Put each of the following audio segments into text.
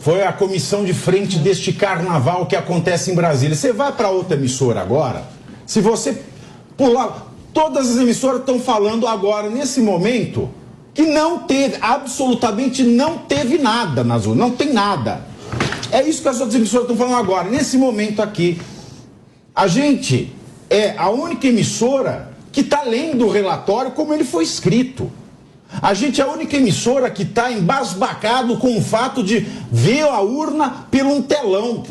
foi a comissão de frente deste carnaval que acontece em Brasília. Você vai para outra emissora agora, se você pular, todas as emissoras estão falando agora, nesse momento, que não teve, absolutamente não teve nada nas urnas, não tem nada. É isso que as outras emissoras estão falando agora, nesse momento aqui. A gente é a única emissora que está lendo o relatório como ele foi escrito. A gente é a única emissora que está embasbacado com o fato de ver a urna pelo um telão.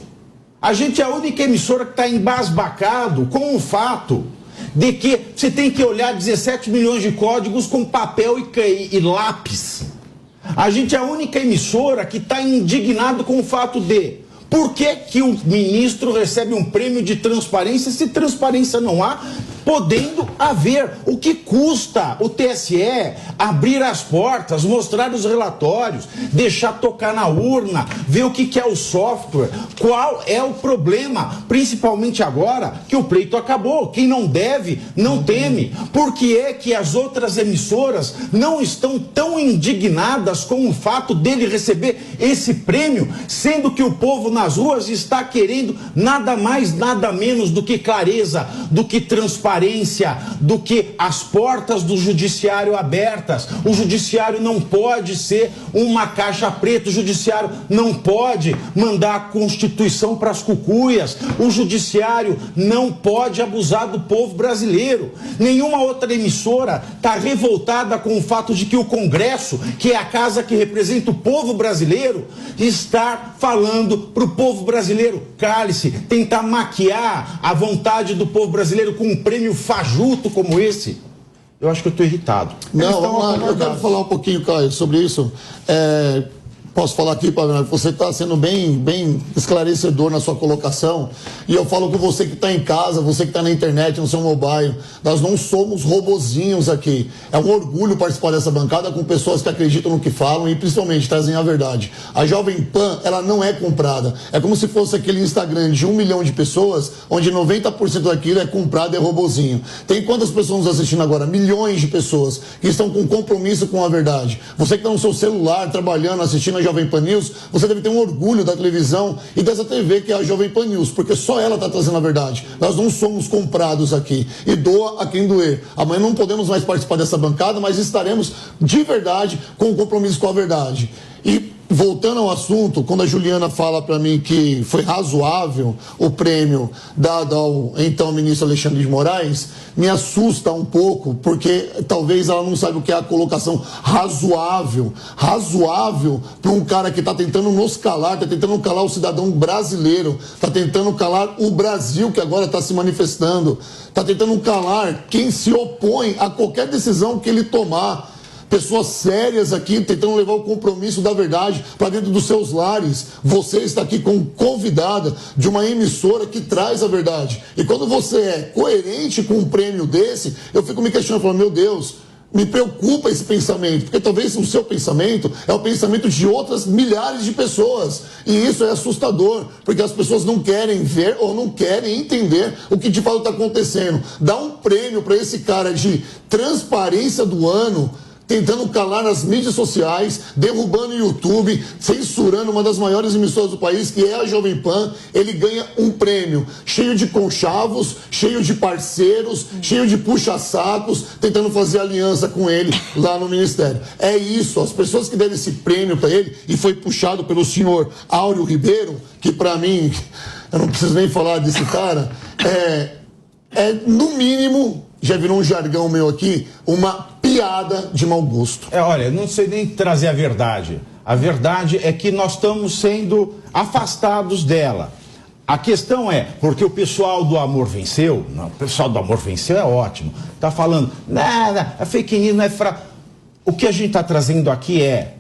A gente é a única emissora que está embasbacado com o fato de que você tem que olhar 17 milhões de códigos com papel e lápis. A gente é a única emissora que está indignado com o fato de por que o ministro recebe um prêmio de transparência se transparência não há, podendo haver. O que custa o TSE abrir as portas, mostrar os relatórios, deixar tocar na urna, ver o que é o software, qual é o problema, principalmente agora que o pleito acabou. Quem não deve, não teme. Por que é que as outras emissoras não estão tão indignadas com o fato dele receber esse prêmio, sendo que o povo nas ruas está querendo nada mais, nada menos do que clareza, do que transparência, do que as portas do judiciário abertas. O judiciário não pode ser uma caixa preta, o judiciário não pode mandar a Constituição para as cucuias, o judiciário não pode abusar do povo brasileiro. Nenhuma outra emissora está revoltada com o fato de que o Congresso, que é a casa que representa o povo brasileiro, está falando para o povo brasileiro: cale-se, tentar maquiar a vontade do povo brasileiro com um prêmio fajuto como esse. Eu acho que eu estou irritado. Não, vamos lá, eu quero falar um pouquinho, Caio, sobre isso. Posso falar aqui, Pamela, você está sendo bem esclarecedor na sua colocação, e eu falo com você que está em casa, você que está na internet, no seu mobile, nós não somos robozinhos aqui. É um orgulho participar dessa bancada com pessoas que acreditam no que falam e principalmente trazem a verdade. A Jovem Pan, ela não é comprada. É como se fosse aquele Instagram de 1 milhão de pessoas, onde 90% daquilo é comprado, é robozinho. Tem quantas pessoas nos assistindo agora? Milhões de pessoas que estão com compromisso com a verdade. Você que está no seu celular, trabalhando, assistindo a Jovem Pan News, você deve ter um orgulho da televisão e dessa TV que é a Jovem Pan News, porque só ela está trazendo a verdade. Nós não somos comprados aqui. E doa a quem doer. Amanhã não podemos mais participar dessa bancada, mas estaremos de verdade com o compromisso com a verdade. E voltando ao assunto, quando a Juliana fala para mim que foi razoável o prêmio dado ao então ministro Alexandre de Moraes, me assusta um pouco, porque talvez ela não saiba o que é a colocação razoável. Razoável para um cara que está tentando nos calar, está tentando calar o cidadão brasileiro, está tentando calar o Brasil que agora está se manifestando, está tentando calar quem se opõe a qualquer decisão que ele tomar. Pessoas sérias aqui tentando levar o compromisso da verdade para dentro dos seus lares. Você está aqui como convidada de uma emissora que traz a verdade. E quando você é coerente com um prêmio desse, eu fico me questionando, falando, meu Deus, me preocupa esse pensamento, porque talvez o seu pensamento é o pensamento de outras milhares de pessoas. E isso é assustador, porque as pessoas não querem ver ou não querem entender o que de fato está acontecendo. Dá um prêmio para esse cara de transparência do ano, tentando calar nas mídias sociais, derrubando o YouTube, censurando uma das maiores emissoras do país, que é a Jovem Pan. Ele ganha um prêmio cheio de conchavos, cheio de parceiros, cheio de puxa-sacos, tentando fazer aliança com ele lá no Ministério. É isso, as pessoas que deram esse prêmio para ele, e foi puxado pelo senhor Áureo Ribeiro, que para mim, eu não preciso nem falar desse cara, no mínimo, já virou um jargão meu aqui, uma piada de mau gosto. Olha, não sei nem trazer a verdade. A verdade é que nós estamos sendo afastados dela. A questão é, porque o pessoal do Amor Venceu, não, o pessoal do Amor Venceu é ótimo, tá falando, nada, a fake news não é fraca. O que a gente está trazendo aqui é,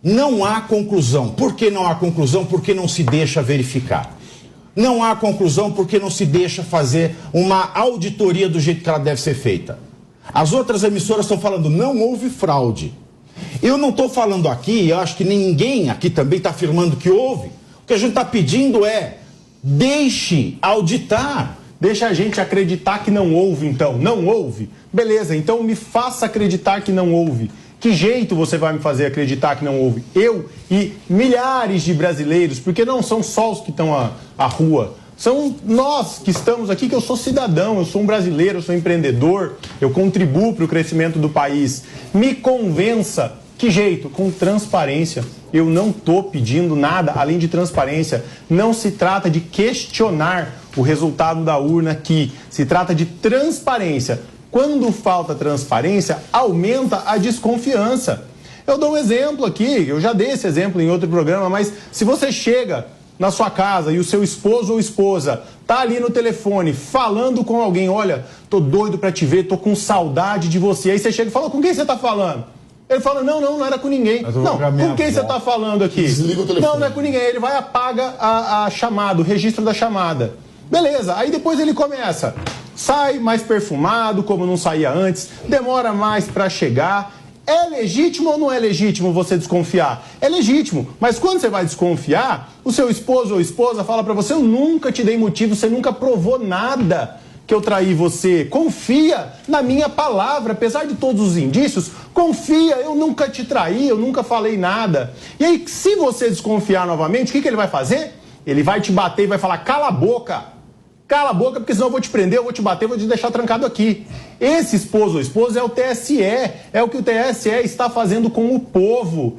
não há conclusão. Por que não há conclusão? Porque não se deixa verificar. Não há conclusão porque não se deixa fazer uma auditoria do jeito que ela deve ser feita. As outras emissoras estão falando, não houve fraude. Eu não estou falando aqui, eu acho que ninguém aqui também está afirmando que houve. O que a gente está pedindo é, deixe auditar. Deixa a gente acreditar que não houve, então. Não houve? Beleza, então me faça acreditar que não houve. Que jeito você vai me fazer acreditar que não houve? Eu e milhares de brasileiros, porque não são só os que estão à rua, são nós que estamos aqui, que eu sou cidadão, eu sou um brasileiro, eu sou empreendedor, eu contribuo para o crescimento do país. Me convença. Que jeito? Com transparência. Eu não estou pedindo nada além de transparência. Não se trata de questionar o resultado da urna aqui. Se trata de transparência. Quando falta transparência, aumenta a desconfiança. Eu dou um exemplo aqui, eu já dei esse exemplo em outro programa, mas se você chega na sua casa e o seu esposo ou esposa tá ali no telefone falando com alguém, olha, tô doido pra te ver, tô com saudade de você. Aí você chega e fala, com quem você tá falando? Ele fala, não era com ninguém. Não, com quem você tá falando aqui? Desliga o telefone. Não é com ninguém. Ele vai e apaga a chamada, o registro da chamada. Beleza, aí depois ele começa. Sai mais perfumado, como não saía antes, demora mais pra chegar. É legítimo ou não é legítimo você desconfiar? É legítimo, mas quando você vai desconfiar, o seu esposo ou esposa fala pra você, eu nunca te dei motivo, você nunca provou nada que eu traí você. Confia na minha palavra, apesar de todos os indícios, confia, eu nunca te traí, eu nunca falei nada. E aí, se você desconfiar novamente, o que ele vai fazer? Ele vai te bater e vai falar, cala a boca. Cala a boca, porque senão eu vou te prender, eu vou te bater, eu vou te deixar trancado aqui. Esse esposo ou esposa é o TSE, é o que o TSE está fazendo com o povo.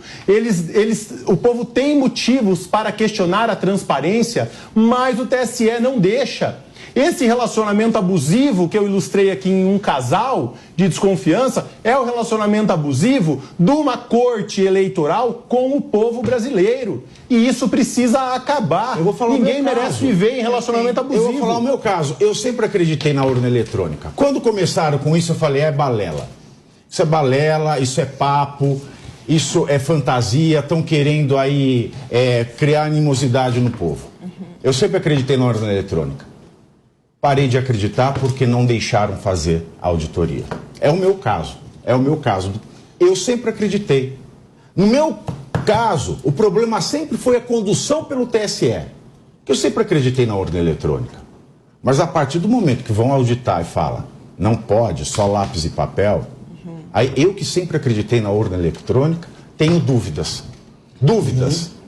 O povo tem motivos para questionar a transparência, mas o TSE não deixa. Esse relacionamento abusivo que eu ilustrei aqui em um casal de desconfiança é o relacionamento abusivo de uma corte eleitoral com o povo brasileiro. E isso precisa acabar. Ninguém merece viver em relacionamento abusivo. Eu vou falar o meu caso. Eu sempre acreditei na urna eletrônica. Quando começaram com isso, eu falei, é balela. Isso é balela, isso é papo, isso é fantasia, estão querendo aí criar animosidade no povo. Eu sempre acreditei na urna eletrônica. Parei de acreditar porque não deixaram fazer a auditoria. É o meu caso. Eu sempre acreditei. No meu caso, o problema sempre foi a condução pelo TSE. Eu sempre acreditei na urna eletrônica. Mas a partir do momento que vão auditar e falam, não pode, só lápis e papel, aí eu que sempre acreditei na urna eletrônica, tenho dúvidas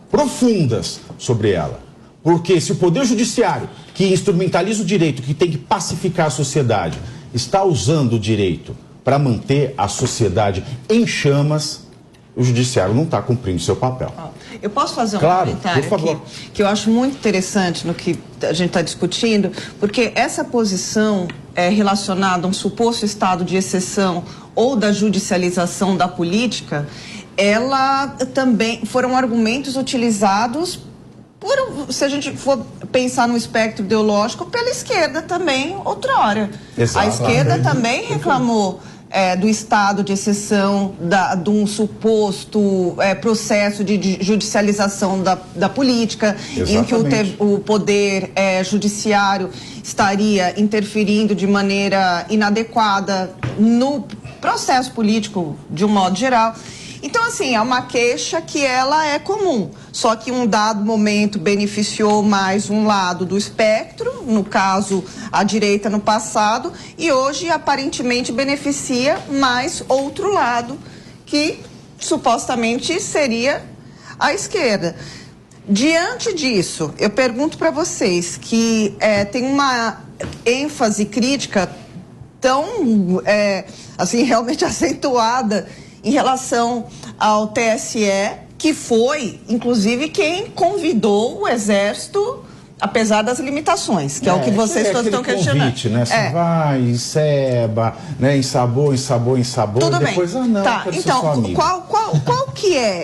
profundas sobre ela. Porque se o Poder Judiciário, que instrumentaliza o direito, que tem que pacificar a sociedade, está usando o direito para manter a sociedade em chamas, o Judiciário não está cumprindo seu papel. Eu posso fazer um comentário aqui, que eu acho muito interessante no que a gente está discutindo, porque essa posição relacionada a um suposto estado de exceção ou da judicialização da política, ela também foram argumentos utilizados se a gente for pensar no espectro ideológico, pela esquerda também, outrora. Exato. A esquerda também reclamou do estado de exceção, de um suposto processo de judicialização da política, exatamente, em que o poder judiciário estaria interferindo de maneira inadequada no processo político de um modo geral. Então, assim, é uma queixa que ela é comum, só que em um dado momento beneficiou mais um lado do espectro, no caso, a direita no passado, e hoje, aparentemente, beneficia mais outro lado, que supostamente seria a esquerda. Diante disso, eu pergunto para vocês que tem uma ênfase crítica tão, assim, realmente acentuada em relação ao TSE, que foi, inclusive, quem convidou o Exército, apesar das limitações, que é o que vocês todos estão questionando. Convite, né? Você vai, enceba, né? Ensabou, tudo e depois, bem. Tá,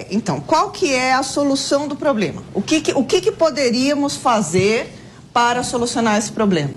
então, qual que é a solução do problema? O que poderíamos fazer para solucionar esse problema?